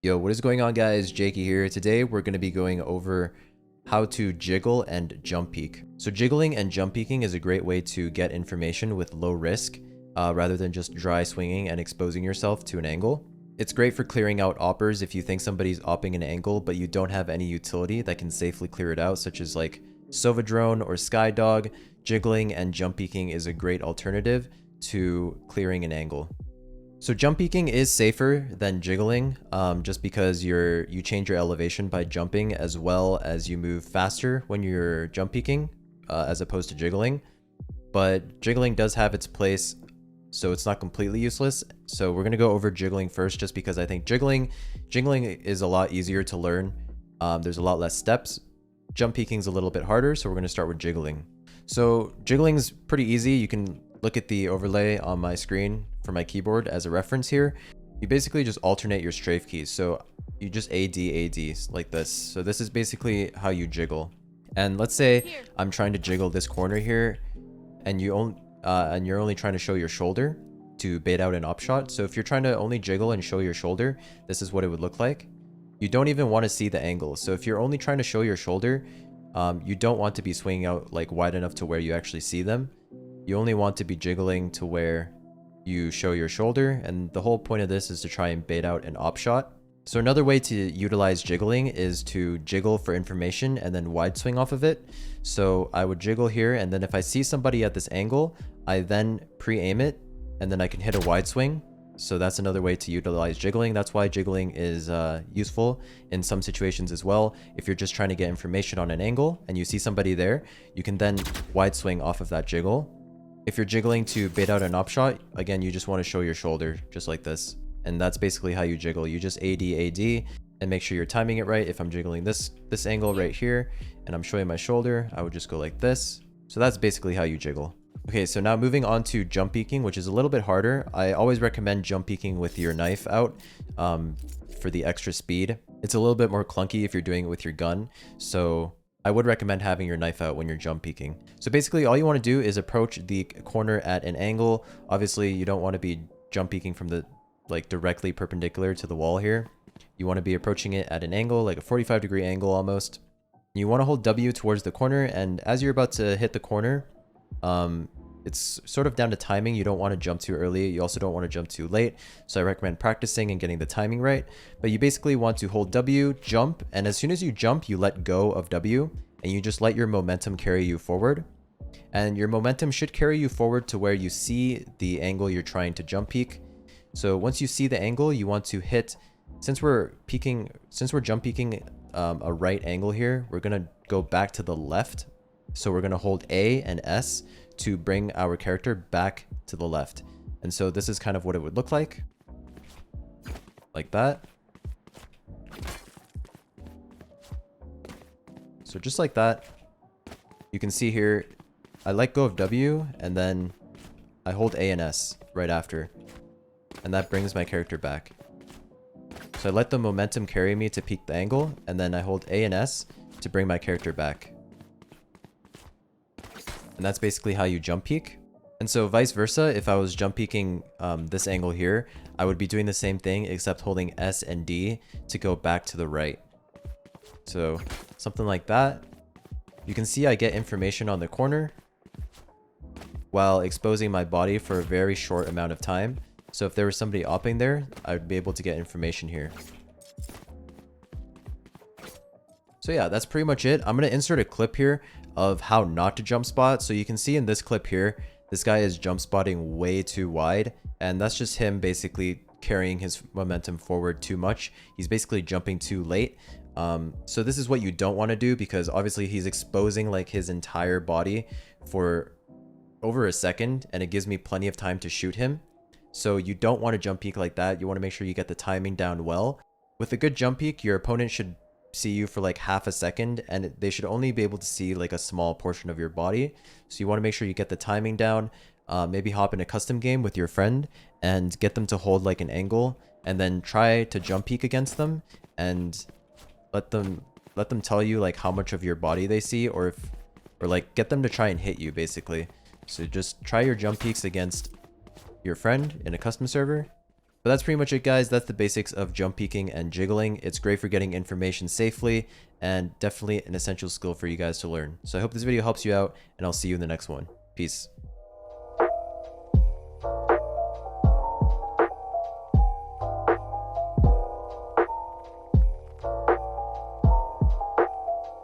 Yo, what is going on, guys? Jaeky here. Today we're going to be going over how to jiggle and jump peek. So jiggling and jump peeking is a great way to get information with low risk rather than just dry swinging and exposing yourself to an angle. It's great for clearing out oppers if you think somebody's opping an angle but you don't have any utility that can safely clear it out, such as like Sova Drone or Skydog. Jiggling and jump peeking is a great alternative to clearing an angle. So jump peeking is safer than jiggling, just because you change your elevation by jumping, as well as you move faster when you're jump peeking, as opposed to jiggling. But jiggling does have its place, so it's not completely useless. So we're gonna go over jiggling first, just because I think jiggling is a lot easier to learn. There's a lot less steps. Jump peeking's a little bit harder, so we're gonna start with jiggling. So jiggling's pretty easy. You can look at the overlay on my screen for my keyboard as a reference here. You basically just alternate your strafe keys. So you just AD like this. So this is basically how you jiggle. And let's say I'm trying to jiggle this corner here, and you're only trying to show your shoulder to bait out an op shot. So if you're trying to only jiggle and show your shoulder, this is what it would look like. You don't even want to see the angle. So if you're only trying to show your shoulder, you don't want to be swinging out like wide enough to where you actually see them. You only want to be jiggling to where you show your shoulder, and the whole point of this is to try and bait out an op shot. So another way to utilize jiggling is to jiggle for information and then wide swing off of it. So I would jiggle here, and then if I see somebody at this angle, I then pre-aim it, and then I can hit a wide swing. So that's another way to utilize jiggling. That's why jiggling is useful in some situations as well. If you're just trying to get information on an angle and you see somebody there, you can then wide swing off of that jiggle. If you're jiggling to bait out an op shot, again, you just want to show your shoulder just like this. And that's basically how you jiggle. You just AD and make sure you're timing it right. If I'm jiggling this angle right here and I'm showing my shoulder, I would just go like this. So that's basically how you jiggle. Okay, so now moving on to jump peeking, which is a little bit harder. I always recommend jump peeking with your knife out for the extra speed. It's a little bit more clunky if you're doing it with your gun. So I would recommend having your knife out when you're jump peeking. So basically all you want to do is approach the corner at an angle. Obviously you don't want to be jump peeking from the directly perpendicular to the wall here. You want to be approaching it at an angle, like a 45-degree angle almost. You want to hold W towards the corner, and as you're about to hit the corner, it's sort of down to timing. You don't want to jump too early. You also don't want to jump too late. So I recommend practicing and getting the timing right. But you basically want to hold W, jump, and as soon as you jump, you let go of W, and you just let your momentum carry you forward. And your momentum should carry you forward to where you see the angle you're trying to jump peek. So once you see the angle, you want to hit, since we're jump peeking a right angle here, we're going to go back to the left. So we're going to hold A and S to bring our character back to the left. And so this is kind of what it would look like that. So just like that, you can see here, I let go of W and then I hold A and S right after. And that brings my character back. So I let the momentum carry me to peek the angle, and then I hold A and S to bring my character back. And that's basically how you jump peek. And so vice versa, if I was jump peeking this angle here, I would be doing the same thing except holding S and D to go back to the right. So something like that. You can see I get information on the corner while exposing my body for a very short amount of time. So if there was somebody opping there, I would be able to get information here. So yeah, that's pretty much it. I'm going to insert a clip here of how not to jump spot. So you can see in this clip here, this guy is jump spotting way too wide. And that's just him basically carrying his momentum forward too much. He's basically jumping too late. So this is what you don't want to do, because obviously he's exposing like his entire body for over a second, and it gives me plenty of time to shoot him. So you don't want to jump peek like that. You want to make sure you get the timing down well. With a good jump peek, your opponent should see you for like half a second, and they should only be able to see like a small portion of your body. So you want to make sure you get the timing down. Maybe hop in a custom game with your friend and get them to hold like an angle, and then try to jump peek against them and let them tell you like how much of your body they see, or like get them to try and hit you basically. So just try your jump peeks against your friend in a custom server, But that's pretty much it, guys. That's the basics of jump peeking and jiggling. It's great for getting information safely and definitely an essential skill for you guys to learn. So I hope this video helps you out, and I'll see you in the next one. Peace.